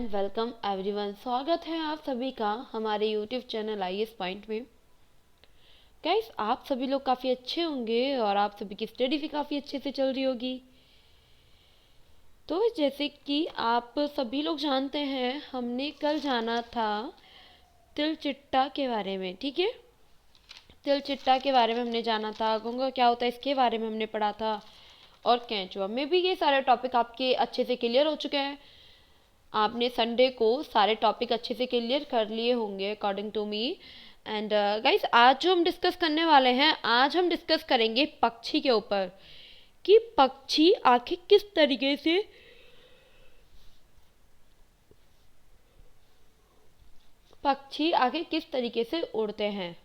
And welcome everyone. स्वागत है आप सभी का हमारे यूट्यूब चैनल IAS पॉइंट में। गाइस, आप सभी लोग काफ़ी अच्छे होंगे और आप सभी की स्टडी भी काफ़ी अच्छे से चल रही होगी। तो जैसे कि आप सभी लोग जानते हैं, हमने कल जाना था तिलचिट्टा के बारे में। ठीक है, तिलचिट्टा के बारे में हमने जाना था, घोंघा क्या होता है इसके बारे में हमने पढ़ा था, और केंचुआ में भी ये सारे टॉपिक आपके अच्छे से क्लियर हो चुके हैं। आपने संडे को सारे टॉपिक अच्छे से क्लियर कर लिए होंगे according to me. And guys, आज जो हम डिस्कस करने वाले हैं, आज हम डिस्कस करेंगे पक्षी के ऊपर कि पक्षी आखिर किस तरीके से उड़ते हैं।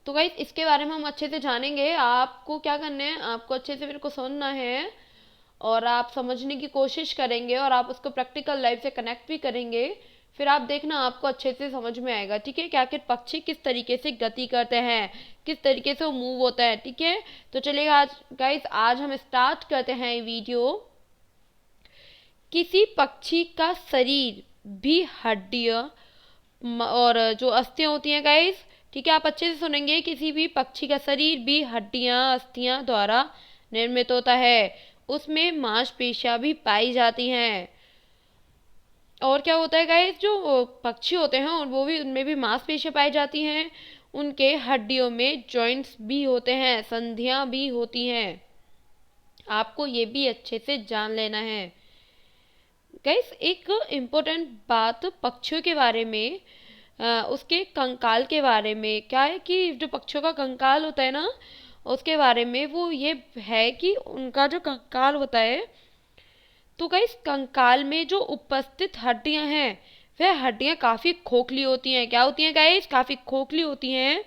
तो गाइस, इसके बारे में हम अच्छे से जानेंगे। आपको क्या करना है, आपको अच्छे से मेरे को सुनना है और आप समझने की कोशिश करेंगे और आप उसको प्रैक्टिकल लाइफ से कनेक्ट भी करेंगे। फिर आप देखना, आपको अच्छे से समझ में आएगा। ठीक है, कि आखिर पक्षी किस तरीके से गति करते हैं, किस तरीके से वो मूव होता है। ठीक है, तो चलिए आज गाइस, आज हम स्टार्ट करते हैं ये वीडियो। किसी पक्षी का शरीर भी हड्डियां और जो अस्थियां होती हैं गाइस, ठीक है, आप अच्छे से सुनेंगे। किसी भी पक्षी का शरीर भी हड्डियां अस्थियां द्वारा निर्मित होता है, उसमें मांसपेशियां भी पाई जाती हैं। और क्या होता है गाइस, जो पक्षी होते हैं और वो भी, उनमें भी मांसपेशियां पाई जाती हैं। उनके हड्डियों में जॉइंट्स भी होते हैं, संधियां भी होती हैं। आपको ये भी अच्छे से जान लेना है गाइस। एक इम्पोर्टेंट बात पक्षियों के बारे में, उसके कंकाल के बारे में क्या है कि जो पक्षियों का कंकाल होता है ना, उसके बारे में वो ये है कि उनका जो कंकाल होता है, तो गाइस कंकाल में जो उपस्थित हड्डियां हैं, वह हड्डियां काफी खोखली होती हैं। क्या होती हैं गाइस? काफी खोखली होती हैं।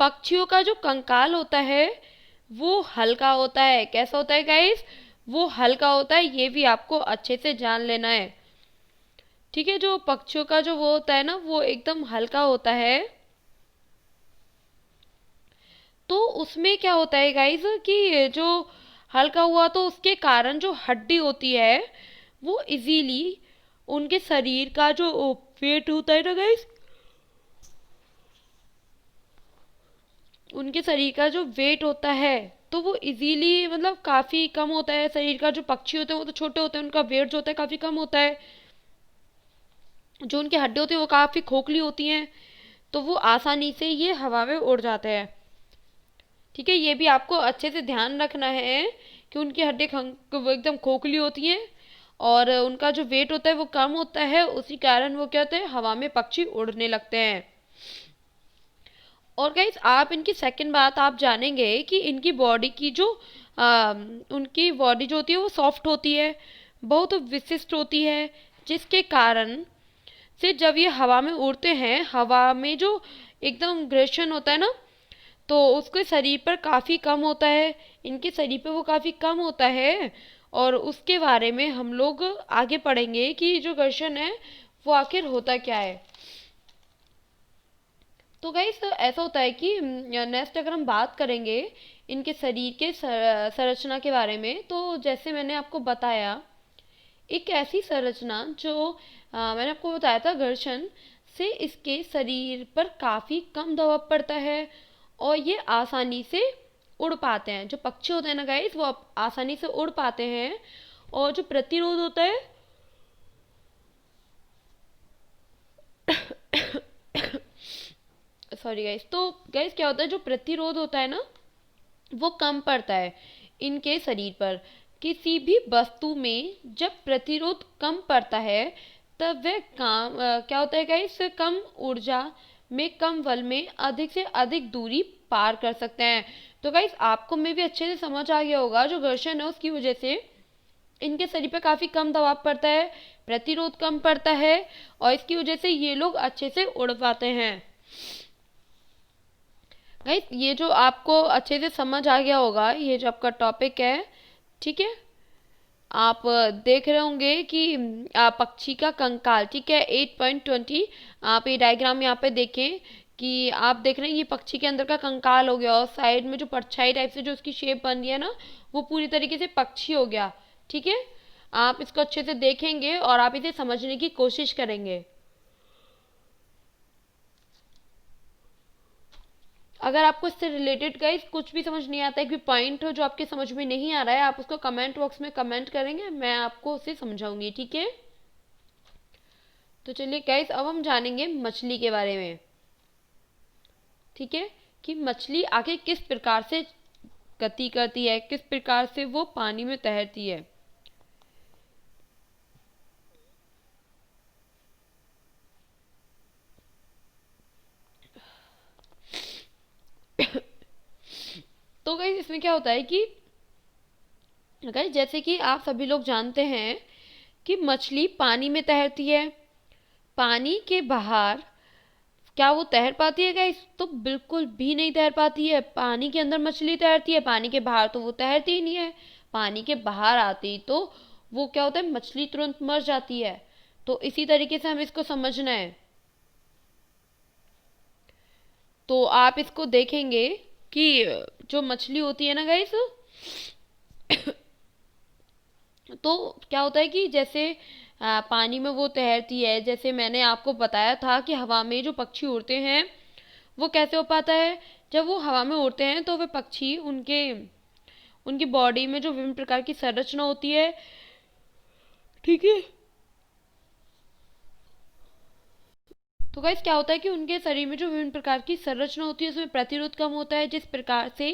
पक्षियों का जो कंकाल होता है वो हल्का होता है। कैसा होता है गाइस? वो हल्का होता है। ये भी आपको अच्छे से जान लेना है। ठीक है, जो पक्षियों का जो वो होता है ना, वो एकदम हल्का होता है। तो उसमें क्या होता है गाइस कि जो हल्का हुआ, तो उसके कारण जो हड्डी होती है वो इजीली उनके शरीर का जो वेट होता है ना गाइस, उनके शरीर का जो वेट होता है, तो वो इजीली मतलब काफ़ी कम होता है। शरीर का जो पक्षी होते हैं वो तो छोटे होते हैं, उनका वेट जो होता है काफ़ी कम होता है। जो उनकी हड्डी होती है वो काफ़ी खोखली होती हैं, तो वो आसानी से ये हवा में उड़ जाते हैं। ठीक है, ये भी आपको अच्छे से ध्यान रखना है कि उनकी हड्डी वो एकदम खोखली होती हैं और उनका जो वेट होता है वो कम होता है। उसी कारण वो क्या होता है, हवा में पक्षी उड़ने लगते हैं। और गाइस, आप इनकी सेकंड बात आप जानेंगे कि इनकी बॉडी की जो उनकी बॉडी जो होती है वो सॉफ्ट होती है, बहुत विशिष्ट होती है, जिसके कारण से जब ये हवा में उड़ते हैं, हवा में जो एकदम घर्षण होता है ना, तो उसके शरीर पर काफ़ी कम होता है। इनके शरीर पे वो काफ़ी कम होता है और उसके बारे में हम लोग आगे पढ़ेंगे कि जो घर्षण है वो आखिर होता क्या है। तो गाइस, ऐसा होता है कि नेक्स्ट अगर हम बात करेंगे इनके शरीर के संरचना के बारे में, तो जैसे मैंने आपको बताया, एक ऐसी संरचना जो मैंने आपको बताया था, घर्षण से इसके शरीर पर काफ़ी कम दबाव पड़ता है और ये आसानी से उड़ पाते हैं। जो पक्षी होते हैं ना गाइस, वो आसानी से उड़ पाते हैं। और जो प्रतिरोध होता है सॉरी गाइस, तो गाइस क्या होता है, जो प्रतिरोध होता है ना, वो कम पड़ता है इनके शरीर पर। किसी भी वस्तु में जब प्रतिरोध कम पड़ता है, तब वह क्या होता है गाइस, कम ऊर्जा में, कम बल में अधिक से अधिक दूरी पार कर सकते हैं। तो गाइस, आपको में भी अच्छे से समझ आ गया होगा, जो घर्षण है उसकी वजह से इनके शरीर पर काफ़ी कम दबाव पड़ता है, प्रतिरोध कम पड़ता है और इसकी वजह से ये लोग अच्छे से उड़ पाते हैं। गाइस, ये जो आपको अच्छे से समझ आ गया होगा, ये जो आपका टॉपिक है, ठीक है, आप देख रहे होंगे कि पक्षी का कंकाल, ठीक है, 8.20। आप ये डायग्राम यहाँ पे देखें कि आप देख रहे हैं ये पक्षी के अंदर का कंकाल हो गया और साइड में जो परछाई टाइप से जो उसकी शेप बन रही है ना, वो पूरी तरीके से पक्षी हो गया। ठीक है, आप इसको अच्छे से देखेंगे और आप इसे समझने की कोशिश करेंगे। अगर आपको इससे रिलेटेड गाइस कुछ भी समझ नहीं आता है, कोई पॉइंट हो जो आपके समझ में नहीं आ रहा है, आप उसको कमेंट बॉक्स में कमेंट करेंगे, मैं आपको उसे समझाऊंगी, ठीक है। तो चलिए गाइस, अब हम जानेंगे मछली के बारे में, ठीक है, कि मछली आखिर किस प्रकार से गति करती है, किस प्रकार से वो पानी में तैरती है। तो गाइस इसमें क्या होता है कि गाइस जैसे कि आप सभी लोग जानते हैं कि मछली पानी में तैरती है। पानी के बाहर क्या वो तैर पाती है गाइस? तो बिल्कुल भी नहीं तैर पाती है। पानी के अंदर मछली तैरती है, पानी के बाहर तो वो तैरती ही नहीं है। पानी के बाहर आती तो वो क्या होता है, मछली तुरंत मर जाती है। तो इसी तरीके से हम इसको समझना है। तो आप इसको देखेंगे कि जो मछली होती है ना गाइस, तो क्या होता है कि जैसे पानी में वो तैरती है, जैसे मैंने आपको बताया था कि हवा में जो पक्षी उड़ते हैं वो कैसे हो पाता है। जब वो हवा में उड़ते हैं तो वे पक्षी उनके उनकी बॉडी में जो विभिन्न प्रकार की संरचना होती है, ठीक है, तो गाइस क्या होता है कि उनके शरीर में जो विभिन्न प्रकार की संरचना होती है उसमें प्रतिरोध कम होता है, जिस प्रकार से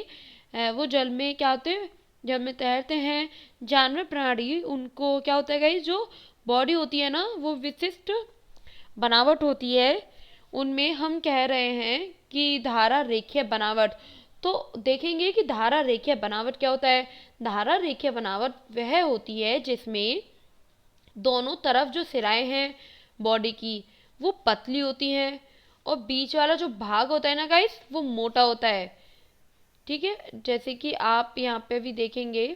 वो जल में क्या होते हैं, जल में तैरते हैं। जानवर प्राणी उनको क्या होता है गाइस, जो बॉडी होती है ना वो विशिष्ट बनावट होती है, उनमें हम कह रहे हैं कि धारा रेखीय बनावट। तो देखेंगे कि धारा रेखीय बनावट क्या होता है। धारा रेखीय बनावट वह होती है जिसमें दोनों तरफ जो सिराएं हैं बॉडी की वो पतली होती हैं और बीच वाला जो भाग होता है ना गाइस वो मोटा होता है, ठीक है। जैसे कि आप यहाँ पे भी देखेंगे,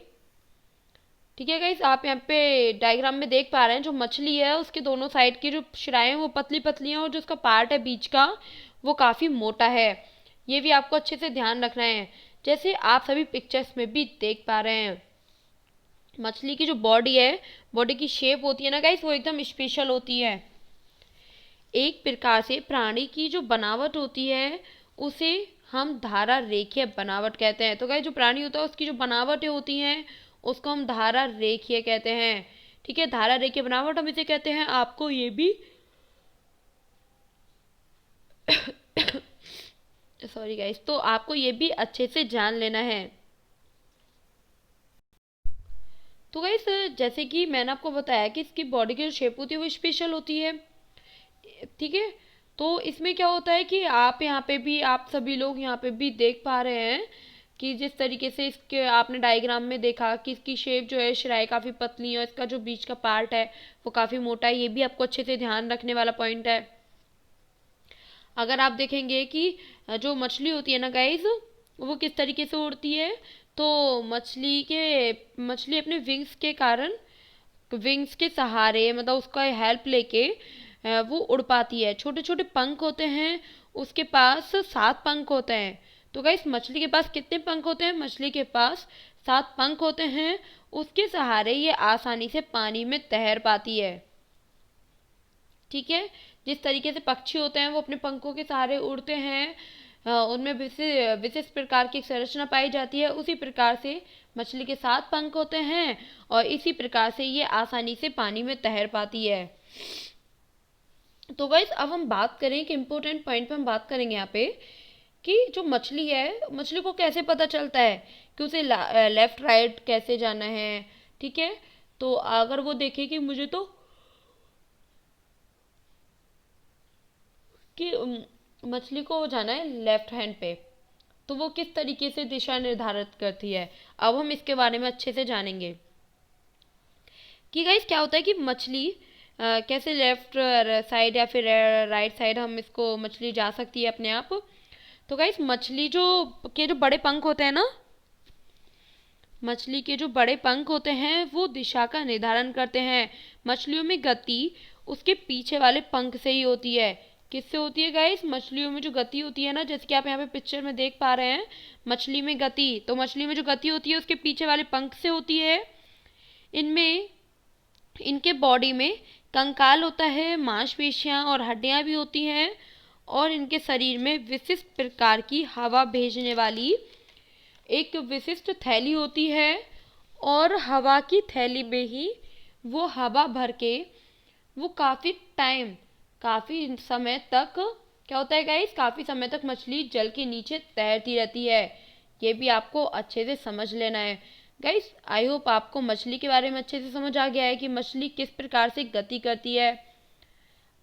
ठीक है गाइस, आप यहाँ पे डायग्राम में देख पा रहे हैं जो मछली है उसके दोनों साइड की जो शिराएं हैं वो पतली पतली हैं और जो उसका पार्ट है बीच का वो काफ़ी मोटा है। ये भी आपको अच्छे से ध्यान रखना है। जैसे आप सभी पिक्चर्स में भी देख पा रहे हैं, मछली की जो बॉडी है, बॉडी की शेप होती है ना गाइस वो एकदम स्पेशल होती है। एक प्रकार से प्राणी की जो बनावट होती है उसे हम धारा रेखीय बनावट कहते हैं। तो गाइस जो प्राणी होता है उसकी जो बनावटें होती हैं उसको हम धारा रेखीय कहते हैं, ठीक है। धारा रेखीय बनावट हम इसे कहते हैं। आपको ये भी सॉरी गाइस, तो आपको ये भी अच्छे से जान लेना है। तो गाइस जैसे कि मैंने आपको बताया कि इसकी बॉडी की जो शेप होती है वो स्पेशल होती है, ठीक है। तो इसमें क्या होता है कि आप यहाँ पे भी, आप सभी लोग यहाँ पे भी देख पा रहे हैं कि जिस तरीके से इसके आपने डायग्राम में देखा कि इसकी शेप जो है शिराएं काफ़ी पतली है और इसका जो बीच का पार्ट है वो काफ़ी मोटा है। ये भी आपको अच्छे से ध्यान रखने वाला पॉइंट है। अगर आप देखेंगे कि जो मछली होती है ना गाइज वो किस तरीके से उड़ती है, तो मछली अपने विंग्स के कारण, विंग्स के सहारे मतलब उसका हेल्प लेके वो उड़ पाती है। छोटे छोटे पंख होते हैं, उसके पास 7 पंख होते हैं। तो गाइस मछली के पास कितने पंख होते हैं? मछली के पास 7 पंख होते हैं। उसके सहारे ये आसानी से पानी में तैर पाती है, ठीक है। जिस तरीके से पक्षी होते हैं वो अपने पंखों के सहारे उड़ते हैं, उनमें विशिष्ट प्रकार की संरचना पाई जाती है, उसी प्रकार से मछली के 7 पंख होते हैं और इसी प्रकार से ये आसानी से पानी में तैर पाती है। तो गाइस अब हम बात करें कि इम्पोर्टेंट पॉइंट पे हम बात करेंगे यहाँ पे कि जो मछली है, मछली को कैसे पता चलता है कि उसे लेफ्ट राइट कैसे जाना है, ठीक है। तो अगर वो देखे कि मुझे तो कि मछली को जाना है लेफ्ट हैंड पे, तो वो किस तरीके से दिशा निर्धारित करती है, अब हम इसके बारे में अच्छे से जानेंगे कि गाइस क्या होता है कि मछली कैसे लेफ्ट साइड या फिर राइट साइड हम इसको मछली जा सकती है अपने आप। तो गाइस मछली जो बड़े पंख होते हैं ना, मछली के जो बड़े पंख होते हैं वो दिशा का निर्धारण करते हैं। मछलियों में गति उसके पीछे वाले पंख से ही होती है। किससे होती है गाइस? मछलियों में जो गति होती है ना, जैसे कि आप यहाँ पे पिक्चर में देख पा रहे हैं, मछली में गति, तो मछली में जो गति होती है उसके पीछे वाले पंख से होती है। इनमें इनके बॉडी में कंकाल होता है, मांसपेशियां और हड्डियां भी होती हैं, और इनके शरीर में विशिष्ट प्रकार की हवा भेजने वाली एक विशिष्ट थैली होती है, और हवा की थैली में ही वो हवा भर के वो काफ़ी समय तक क्या होता है गाइस, काफ़ी समय तक मछली जल के नीचे तैरती रहती है। ये भी आपको अच्छे से समझ लेना है गाइस। आई होप आपको मछली के बारे में अच्छे से समझ आ गया है कि मछली किस प्रकार से गति करती है।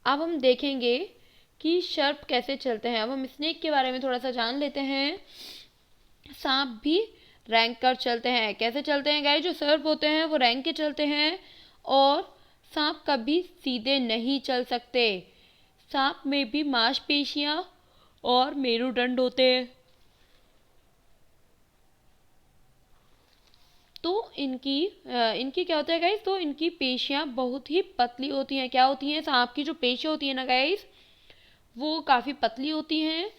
अब हम देखेंगे कि सर्प कैसे चलते हैं। अब हम स्नेक के बारे में थोड़ा सा जान लेते हैं। सांप भी रैंक कर चलते हैं। कैसे चलते हैं गाइस? जो सर्प होते हैं वो रैंक के चलते हैं, और सांप कभी सीधे नहीं चल सकते। सांप में भी मांसपेशियां और मेरुदंड होते हैं, तो इनकी क्या होता है गाइस, तो इनकी पेशियां बहुत ही पतली होती हैं। क्या होती हैं? सांप की जो पेशियां होती है ना गाइस, वो काफ़ी पतली होती हैं।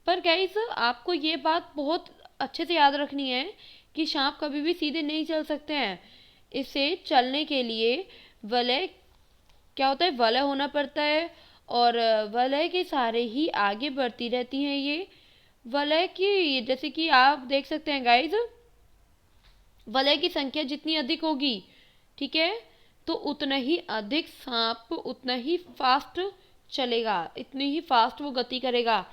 पर गाइस आपको ये बात बहुत अच्छे से याद रखनी है कि सांप कभी भी सीधे नहीं चल सकते हैं। इसे चलने के लिए वलय क्या होता है, वलय होना पड़ता है, और वलय के सहारे ही आगे बढ़ती रहती हैं ये। वलय की जैसे कि आप देख सकते हैं गाइस, वलय की संख्या जितनी अधिक होगी, ठीक है, तो उतना ही अधिक सांप उतना ही फास्ट चलेगा, इतनी ही फास्ट वो गति करेगा।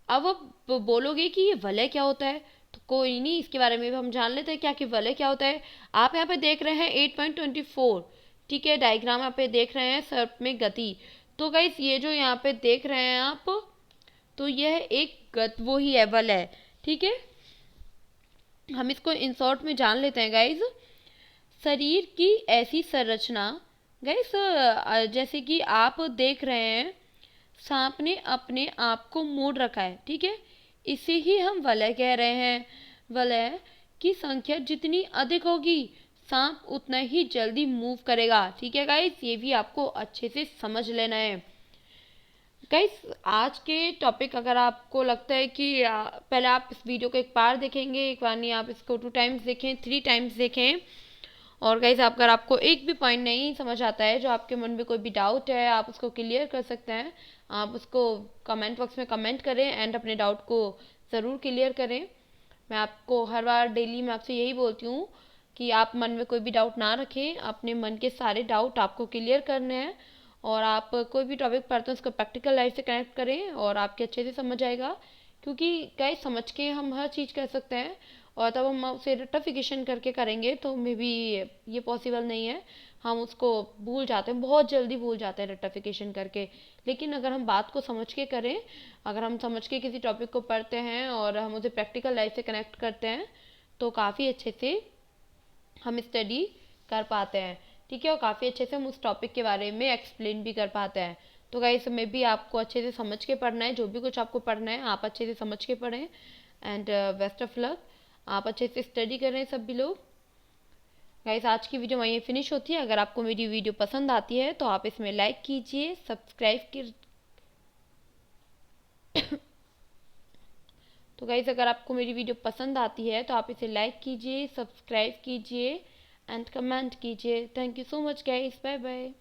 अब आप बोलोगे कि ये वलय क्या होता है, तो कोई नहीं, इसके बारे में भी हम जान लेते हैं क्या कि वलय क्या होता है। आप यहाँ पे देख रहे हैं 8.24, ठीक है, डायग्राम यहाँ पे देख रहे हैं सर्प में गति। तो गाइस ये जो यहाँ पे देख रहे हैं आप, तो यह एक वो ही है, वलय, ठीक है। हम इसको इन शॉर्ट में जान लेते हैं गाइस। शरीर की ऐसी संरचना गाइस, जैसे कि आप देख रहे हैं सांप ने अपने आप को मोड़ रखा है, ठीक है, इसे ही हम वलय कह रहे हैं। वलय की संख्या जितनी अधिक होगी, सांप उतना ही जल्दी मूव करेगा, ठीक है गाइस, ये भी आपको अच्छे से समझ लेना है। गाइस आज के टॉपिक अगर आपको लगता है कि पहले आप इस वीडियो को एक बार देखेंगे, एक बार नहीं आप इसको 2 टाइम्स देखें, 3 टाइम्स देखें। और गाइस अगर आपको एक भी पॉइंट नहीं समझ आता है, जो आपके मन में कोई भी डाउट है, आप उसको क्लियर कर सकते हैं। आप उसको कमेंट बॉक्स में कमेंट करें एंड अपने डाउट को ज़रूर क्लियर करें। मैं आपको हर बार डेली मैं आपसे यही बोलती हूँ कि आप मन में कोई भी डाउट ना रखें, अपने मन के सारे डाउट आपको क्लियर करने हैं, और आप कोई भी टॉपिक पढ़ते हैं उसको प्रैक्टिकल लाइफ से कनेक्ट करें और आपके अच्छे से समझ आएगा। क्योंकि गाइस समझ के हम हर चीज़ कर सकते हैं, और तब हम उसे रेक्टिफिकेशन करके करेंगे तो मे बी ये पॉसिबल नहीं है। हम उसको भूल जाते हैं, बहुत जल्दी भूल जाते हैं रेक्टिफिकेशन करके। लेकिन अगर हम बात को समझ के करें, अगर हम समझ के किसी टॉपिक को पढ़ते हैं और हम उसे प्रैक्टिकल लाइफ से कनेक्ट करते हैं, तो काफ़ी अच्छे से हम स्टडी कर पाते हैं, ठीक है, और काफ़ी अच्छे से हम उस टॉपिक के बारे में एक्सप्लेन भी कर पाते हैं। तो गाइस में भी आपको अच्छे से समझ के पढ़ना है, जो भी कुछ आपको पढ़ना है आप अच्छे से समझ के पढ़ें। एंड बेस्ट ऑफ लक, आप अच्छे से स्टडी करें सभी लोग। गाइस आज की वीडियो वहीं फिनिश होती है। अगर आपको मेरी वीडियो पसंद आती है तो आप इसमें लाइक कीजिए, सब्सक्राइब की तो गाइस अगर आपको मेरी वीडियो पसंद आती है तो आप इसे लाइक कीजिए, सब्सक्राइब कीजिए एंड कमेंट कीजिए। Thank you so much guys, bye bye.